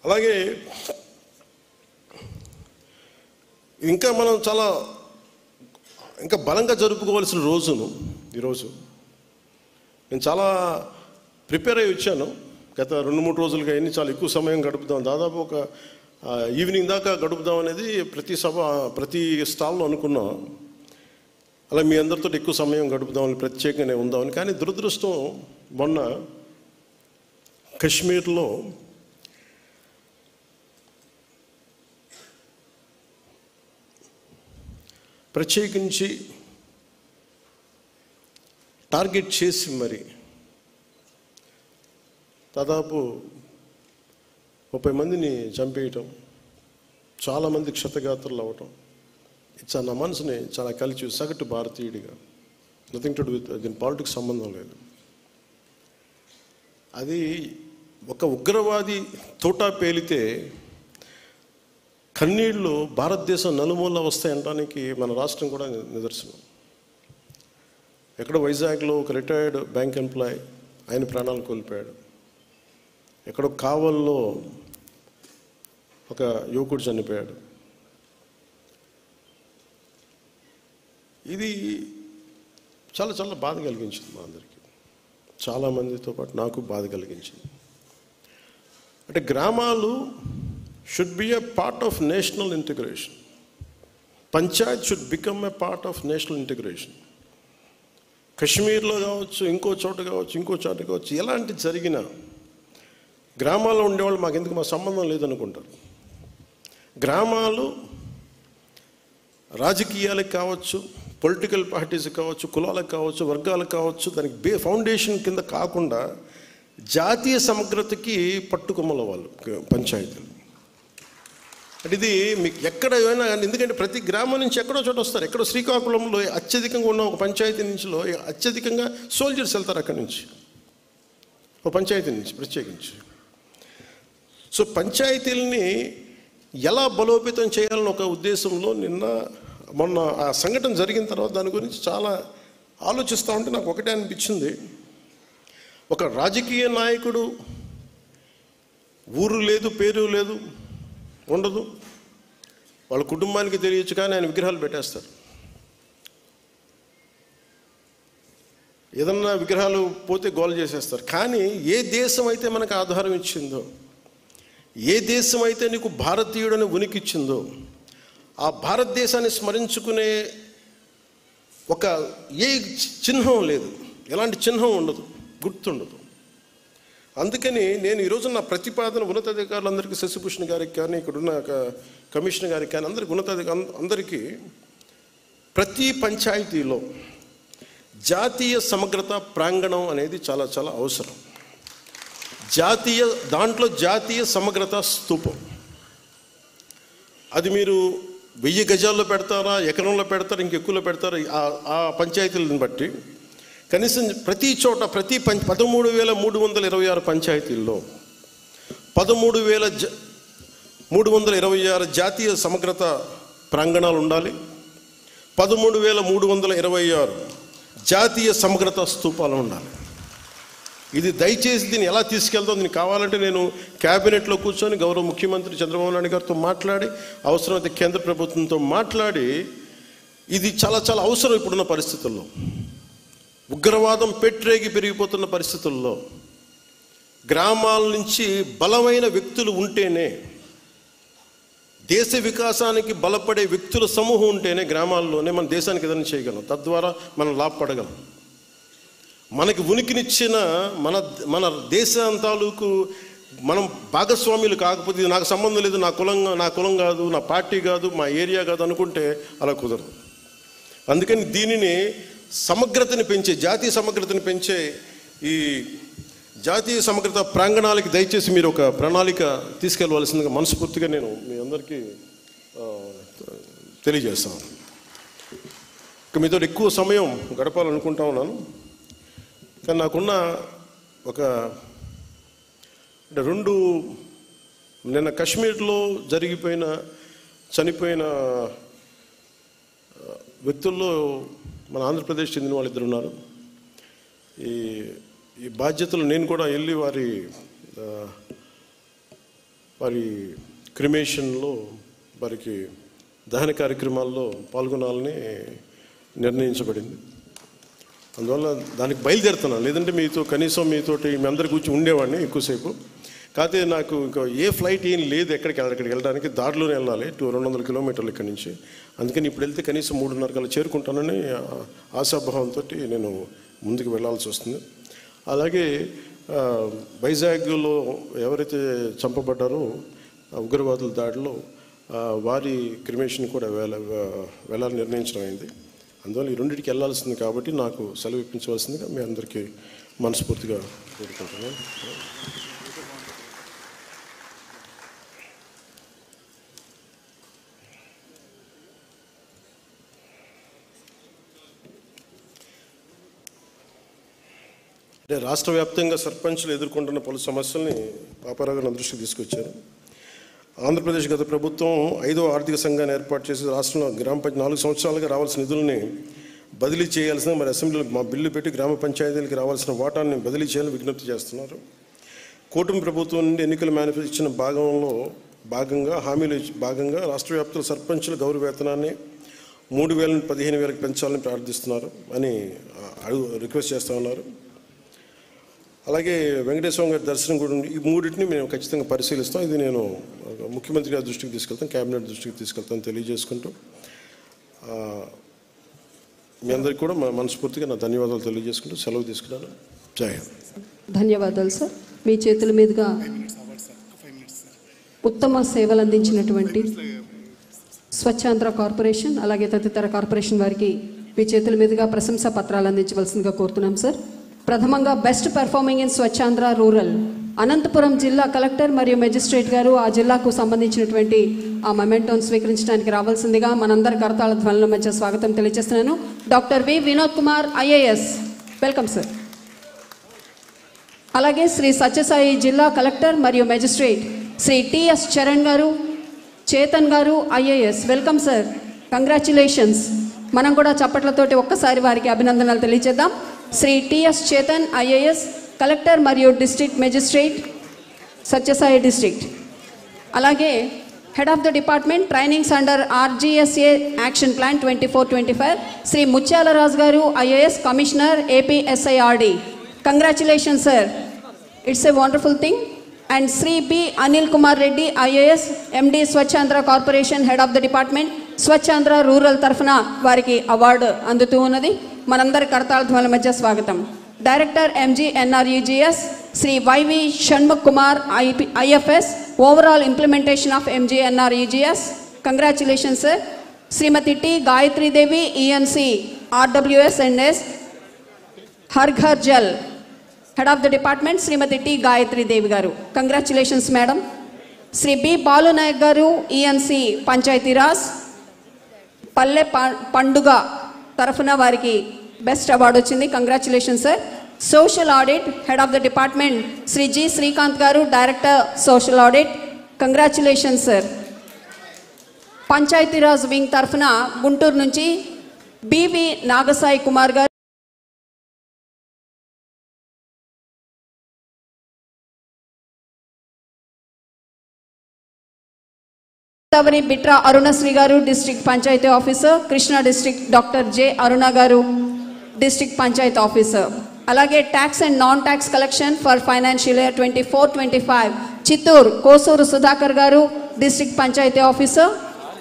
అలాగే ఇంకా మనం చాలా ఇంకా బలంగా జరుపుకోవాల్సిన రోజును ఈరోజు నేను చాలా ప్రిపేర్ అయ్యి వచ్చాను. గత 2-3 రోజులుగా చాలా ఎక్కువ సమయం గడుపుదాం, దాదాపు ఒక ఈవినింగ్ దాకా గడుపుదాం అనేది ప్రతి స్టాల్లో అనుకున్నాం. అలా మీ అందరితో ఎక్కువ సమయం గడుపుదామని, ప్రత్యేకంగానే ఉందామని. కానీ దురదృష్టం, మొన్న కశ్మీర్లో ప్రత్యేకించి టార్గెట్ చేసి మరి దాదాపు 30 మందిని చంపేయటం, చాలామంది క్షతగాత్రులు అవ్వటం, నా మనసుని చాలా కలిసి సగటు భారతీయుడిగా, నథింగ్ టు డూ విత్ దీని పాలిటిక్స్ సంబంధం లేదు. అది ఒక ఉగ్రవాది తోటా పేలితే కన్నీళ్ళు భారతదేశం నలుమూల వస్తాయనడానికి మన రాష్ట్రం కూడా నిదర్శనం. ఎక్కడో వైజాగ్లో ఒక రిటైర్డ్ బ్యాంక్ ఎంప్లాయ్, ఆయన ప్రాణాలు కోల్పోయాడు. ఎక్కడో కావల్లో ఒక యువకుడు చనిపోయాడు. ఇది చాలా చాలా బాధ కలిగించింది మా అందరికీ, చాలామందితో పాటు నాకు బాధ కలిగించింది. అంటే గ్రామాలు should be a part of national integration. Panchayat should become a part of national integration. కశ్మీర్లో కావచ్చు, ఇంకో చోట కావచ్చు, ఎలాంటి జరిగినా గ్రామాల్లో ఉండేవాళ్ళు మాకెందుకు, మా సంబంధం లేదనుకుంటారు. గ్రామాలు రాజకీయాలకు కావచ్చు, పొలిటికల్ పార్టీస్కి కావచ్చు, కులాలకు కావచ్చు, వర్గాలకు కావచ్చు, దానికి ఫౌండేషన్ కింద కాకుండా జాతీయ సమగ్రతకి పట్టుకొమ్మల వాళ్ళు పంచాయతీలు. అంటే ఇది మీకు ఎక్కడ ఏమైనా, ఎందుకంటే ప్రతి గ్రామం నుంచి ఎక్కడో చోట వస్తారు. ఎక్కడో శ్రీకాకుళంలో అత్యధికంగా ఉన్న ఒక పంచాయతీ నుంచిలో అత్యధికంగా సోల్జర్స్ వెళ్తారు అక్కడి నుంచి, ఒక పంచాయతీ నుంచి ప్రత్యేకించి. సో పంచాయతీలని ఎలా బలోపేతం చేయాలని ఒక ఉద్దేశంలో మొన్న ఆ సంఘటన జరిగిన తర్వాత దాని గురించి చాలా ఆలోచిస్తూ ఉంటే నాకు ఒకటే అనిపించింది. ఒక రాజకీయ నాయకుడు ఊరు లేదు, పేరు లేదు, ఉండదు, వాళ్ళ కుటుంబానికి తెలియచ్చు, కానీ ఆయన విగ్రహాలు పెట్టేస్తారు. ఏదన్నా విగ్రహాలు పోతే గోల చేసేస్తారు. కానీ ఏ దేశం అయితే మనకు ఆధారం ఇచ్చిందో, ఏ దేశం అయితే నీకు భారతీయుడని ఉనికి ఇచ్చిందో, ఆ భారతదేశాన్ని స్మరించుకునే ఒక ఏ చిహ్నం లేదు, ఎలాంటి చిహ్నం ఉండదు, గుర్తుండదు. అందుకని నేను ఈరోజు నా ప్రతిపాదన ఉన్నతాధికారులందరికీ, శశిభూషణ్ గారికి కానీ, ఇక్కడున్న కమిషనర్ గారికి కానీ, అందరికీ అందరికీ ప్రతి పంచాయతీలో జాతీయ సమగ్రత ప్రాంగణం అనేది చాలా చాలా అవసరం. దాంట్లో జాతీయ సమగ్రత స్తూపం, అది మీరు 1000 గజాల్లో పెడతారా, ఎకరంలో పెడతారా, ఇంకెక్కువలో పెడతారా, ఆ పంచాయతీలను బట్టి కనీసం ప్రతి చోట 13,326 పంచాయతీల్లో 13,326 జాతీయ సమగ్రత ప్రాంగణాలు ఉండాలి. 13,326 జాతీయ సమగ్రత స్తూపాలు ఉండాలి. ఇది దయచేసి దీన్ని ఎలా తీసుకెళ్తాం, దీనికి కావాలంటే నేను క్యాబినెట్లో కూర్చొని గౌరవ ముఖ్యమంత్రి చంద్రబాబు నాయుడు గారితో మాట్లాడి, అవసరమైతే కేంద్ర ప్రభుత్వంతో మాట్లాడి, ఇది చాలా చాలా అవసరం ఇప్పుడున్న పరిస్థితుల్లో. ఉగ్రవాదం పెట్రేగి పెరిగిపోతున్న పరిస్థితుల్లో గ్రామాల నుంచి బలమైన వ్యక్తులు ఉంటేనే, దేశ వికాసానికి బలపడే వ్యక్తుల సమూహం ఉంటేనే గ్రామాల్లోనే మన దేశానికి ఏదైనా చేయగలం, తద్వారా మనం లాభపడగలం. మనకి ఉనికినిచ్చిన మన దేశం తాలూకు మనం భాగస్వాములు కాకపోతే, ఇది నాకు సంబంధం లేదు, నా కులం కాదు, నా పార్టీ కాదు, మా ఏరియా కాదు అనుకుంటే అలా కుదరదు. అందుకని దీనిని సమగ్రతని పెంచే, జాతీయ సమగ్రతని పెంచే ఈ జాతీయ సమగ్రత ప్రాంగణాలకి దయచేసి మీరు ఒక ప్రణాళిక తీసుకెళ్ళవలసిందిగా మనస్ఫూర్తిగా నేను మీ అందరికీ తెలియజేస్తాను. ఇక మీతో ఎక్కువ సమయం గడపాలనుకుంటా ఉన్నాను. కానీ నాకున్న ఒక అంటే నిన్న కశ్మీర్లో చనిపోయిన వ్యక్తుల్లో మన ఆంధ్రప్రదేశ్ చెందిన వాళ్ళు 2 ఉన్నారు. ఈ బాధ్యతలు నేను కూడా వెళ్ళి వారి క్రిమేషన్లో వారికి దహన కార్యక్రమాల్లో పాల్గొనాలని నిర్ణయించబడింది. అందువల్ల దానికి బయలుదేరుతున్నాను, లేదంటే కనీసం మీతోటి మీ అందరి కూర్చొని ఉండేవాడిని ఎక్కువసేపు. కాకపోతే నాకు ఇంకా ఏ ఫ్లైట్ ఏం లేదు ఎక్కడికి వెళ్ళడానికి, దారిలోనే వెళ్ళాలి 200 కిలోమీటర్లు ఇక్కడి నుంచి. అందుకని ఇప్పుడు వెళ్తే కనీసం 3:30 కల్లా చేరుకుంటానని ఆశాభావంతో నేను ముందుకు వెళ్ళాల్సి వస్తుంది. అలాగే వైజాగ్లో ఎవరైతే చంపబడ్డారో ఉగ్రవాదుల దాడిలో వారి క్రిమేషన్ కూడా వెళ్ళాలని నిర్ణయించడం అయింది. అందువల్ల ఈ రెండింటికి వెళ్ళాల్సింది కాబట్టి నాకు సెలవు ఇప్పించవలసిందిగా మీ అందరికీ మనస్ఫూర్తిగా కోరుకుంటున్నాను. అంటే రాష్ట్ర వ్యాప్తంగా సర్పంచులు ఎదుర్కొంటున్న పలు సమస్యల్ని పాపారావు గారు నా దృష్టికి తీసుకొచ్చారు. ఆంధ్రప్రదేశ్ గత ప్రభుత్వం 5వ ఆర్థిక సంఘాన్ని ఏర్పాటు చేసి రాష్ట్రంలో గ్రామ పంచాయతీ 4 సంవత్సరాలుగా రావాల్సిన నిధుల్ని బదిలీ చేయాల్సిన, మరి అసెంబ్లీలో మా బిల్లు పెట్టి గ్రామ పంచాయతీలకు రావాల్సిన వాటాన్ని బదిలీ చేయాలని విజ్ఞప్తి చేస్తున్నారు. కూటమి ప్రభుత్వం నుండి ఎన్నికల మేనిఫెస్టో ఇచ్చిన భాగంగా రాష్ట్ర వ్యాప్తంగా సర్పంచుల గౌరవ వేతనాన్ని 3,000 నుండి 15,000కి పెంచాలని ప్రార్థిస్తున్నారు అని రిక్వెస్ట్ చేస్తూ ఉన్నారు. అలాగే వెంకటేశ్వర గారి దర్శనం కూడా ఉంది. ఈ మూడింటిని మేము ఖచ్చితంగా పరిశీలిస్తాం. ఇది నేను ముఖ్యమంత్రి గారి దృష్టికి తీసుకెళ్తాను, కేబినెట్ దృష్టికి తీసుకెళ్తాను తెలియజేసుకుంటూ మీ అందరికీ కూడా మనస్ఫూర్తిగా నా ధన్యవాదాలు తెలియజేసుకుంటూ సెలవు తీసుకున్నాను. జై హింద్. ధన్యవాదాలు సార్. మీ చేతుల మీదుగా ఉత్తమ సేవలు అందించినటువంటి స్వచ్ఛాంధ్ర కార్పొరేషన్ అలాగే తదితర కార్పొరేషన్ వారికి మీ చేతుల మీదుగా ప్రశంసా పత్రాలు అందించవలసిందిగా కోరుతున్నాం సార్. ప్రథమంగా best performing in Swachhandhra rural Anantapuram జిల్లా కలెక్టర్ మరియు మెజిస్ట్రేట్ గారు ఆ జిల్లాకు సంబంధించినటువంటి ఆ మొమెంటోను స్వీకరించడానికి రావాల్సిందిగా మనందరి కరతాళ ధ్వనుల మధ్య స్వాగతం తెలియజేస్తున్నాను. Doctor V Vinod Kumar IAS, welcome sir. అలాగే శ్రీ సత్యసాయి జిల్లా కలెక్టర్ మరియు మెజిస్ట్రేట్ శ్రీ టిఎస్ చరణ్ గారు, చేతన్ గారు ఐఏఎస్, వెల్కమ్ సార్, కంగ్రాచ్యులేషన్స్. మనం కూడా చప్పట్లతోటి ఒక్కసారి వారికి అభినందనలు తెలియజేద్దాం. Shri TS Chetan IAS, collector మరియు డిస్ట్రిక్ట్ మెజిస్ట్రేట్ సత్యసాయి డిస్ట్రిక్ట్. అలాగే head of the department trainings under RGSA action plan 24-25 Shri Mutyalaraju garu IAS, commissioner APSIRD. Congratulations sir, it's a wonderful thing. And Shri B Anil Kumar Reddy IAS, MD Swachhandhra corporation head of the department, Swachhandhra rural తరఫున వారికి award అందుతూ ఉన్నది. మనందరి కరతాళ ధ్వనుల మధ్య స్వాగతం. Director MGNRUGS Shri YV Shanmukh Kumar IFS, overall implementation of MGNRUGS. Congratulations sir. Shrimati T Gayatridevi ENC RWS and S Har Ghar Jal head of the department Shrimati T Gayatridevi garu, congratulations madam. Shri B Balu Naik garu ENC Panchayatiraj Palle Panduga తరఫున వారికి బెస్ట్ అవార్డు వచ్చింది, congratulations sir. Social audit head of the department Shri G Srikanth garu, director social audit, congratulations sir. Panchayatiraj wing తరఫున గుంటూరు నుంచి BV Nagasai Kumar గారు, Godavari Bitra Arunasri garu district panchayat officer, Krishna district doctor J Aruna garu district panchayat officer. అలాగే tax and non tax collection for financial year 24-25 Chittoor Kosuru Sudhakar garu district panchayat officer.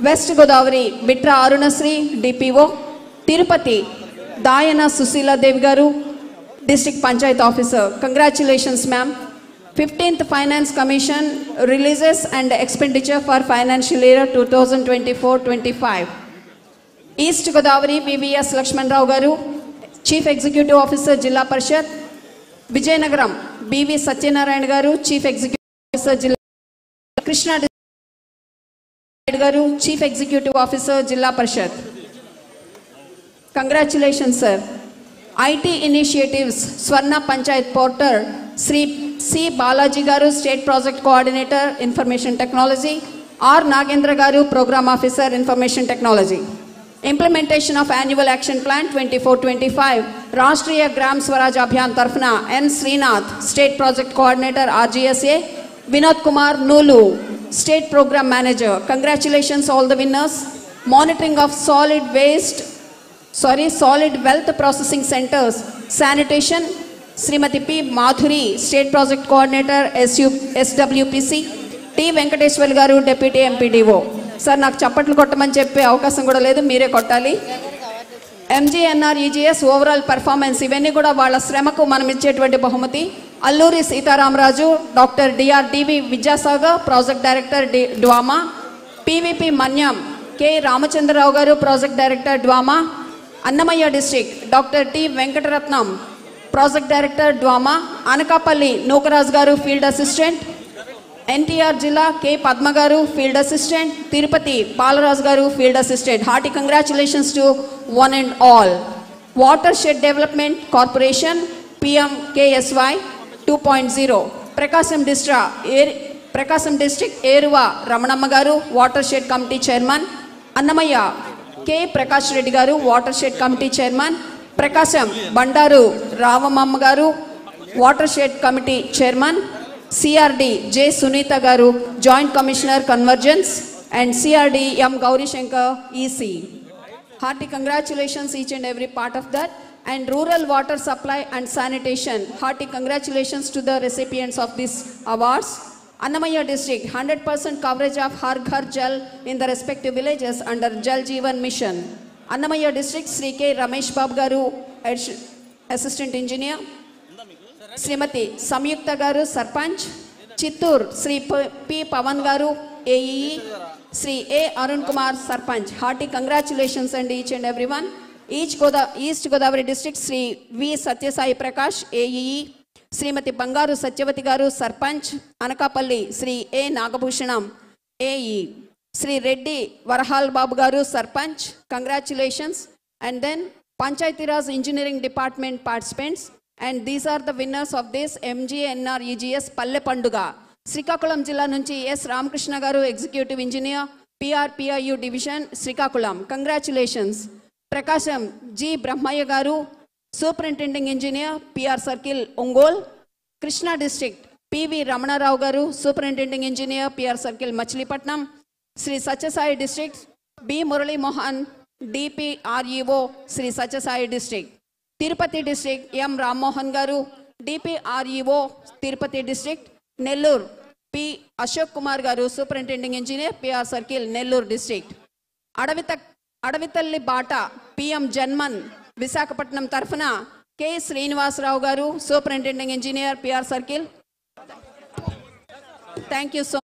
West Godavari Bitra Arunasri DPO. Tirupati Dayana Sushiladevi garu district panchayat officer, congratulations ma'am. 15th Finance Commission releases and expenditure for financial year 2024-25. East Godavari VVS Lakshman Rao Garu, Chief Executive Officer Jilla Parishad. Vijayanagaram BV Satyanarayan Garu, Chief Executive Officer Jilla. Krishna Garu, Chief Executive Officer Jilla Parishad. Congratulations sir. IT Initiatives Swarna Panchayat Porter Sri C. Balaji Garu, State Project Coordinator, Information Technology. R. Nagendra Garu, Program Officer, Information Technology. Implementation of Annual Action Plan 24-25. Rashtriya Gram Swaraj Abhiyan Tarfna, N. Srinath, State Project Coordinator, RGSA. Vinod Kumar Nulu, State Program Manager. Congratulations all the winners. Monitoring of solid wealth processing centers. Sanitation, Srimati P. Madhuri, State Project Coordinator, SWPC. T. Venkateshwar garu, Deputy MPDO. Sir, నాకు చప్పట్లు కొట్టమని చెప్పే అవకాశం కూడా లేదు, మీరే కొట్టాలి. MGNREGS overall performance, ఇవన్నీ కూడా వాళ్ళ శ్రమకు మనం ఇచ్చేటువంటి బహుమతి. Alluri Sitaramaraju, doctor DRDV Vidyasagar, project director DWAMA. PVP Manyam, K. Ramachandrarao garu, project director DWAMA. Annamayya district, doctor T. Venkataratnam, project director DWAMA. Anakapalli Nookaraju garu, field assistant. NTR జిల్లా K. Padma garu, field assistant. Tirupati Balaraju garu, field assistant. Hearty congratulations to one and all. Watershed development corporation PMKSY 2.0. Prakasam district Eruva Ramanamma garu, watershed committee chairman. Annamayya K. Prakash Reddy గారు, watershed committee chairman. Prakasam Bandaru Ravamma garu, watershed committee chairman. CRD J. Sunitha garu, joint commissioner convergence. And CRD M. Gauri Shankar EC. Hearty congratulations each and every part of that. And rural water supply and sanitation, hearty congratulations to the recipients of these awards. Annamaya district, 100% coverage of Har Ghar Jal in the respective villages under Jal Jeevan mission. Annamaya district, Sri K. Ramesh Babu garu, assistant engineer. Srimati Samyukta garu, sarpanch. Chittur, Sri P. Pavan garu, AE. Sri A. Arun Kumar, sarpanch. Hearty congratulations and each and everyone. East Godavari district, Sri V. Satyasai Prakash, AE. Srimati Bangaru Satyavati garu, sarpanch. Anakapalli, Sri A. Nagabhushanam, AE. Sri Reddy Varahal Babu garu, sarpanch. Congratulations. And then Panchayati-Raj Engineering Department participants. And these are the winners of this MGNREGS Palle Panduga. Srikakulam Jilla nunchi S. Ramakrishna garu, Executive Engineer, PRPIU Division, Srikakulam. Congratulations. Prakasham G. Brahmaya garu, Superintending Engineer, PR Circle, Ongol. Krishna District, PV Ramana Rao garu, Superintending Engineer, PR Circle, Machilipatnam. Sri Satyasai District, B. Murali Mohan, DPREO, Sri Satyasai District. Tirupati District, M. Ram Mohan garu, DPREO, Tirupati District. Nellore, P. Ashok Kumar garu, Superintending Engineer, PR Circle, Nellore District. Adavitalli Bata, PM Janman, Visakhapatnam Tarfana, K. Srinivas Rao garu, Superintending Engineer, PR Circle. Thank you so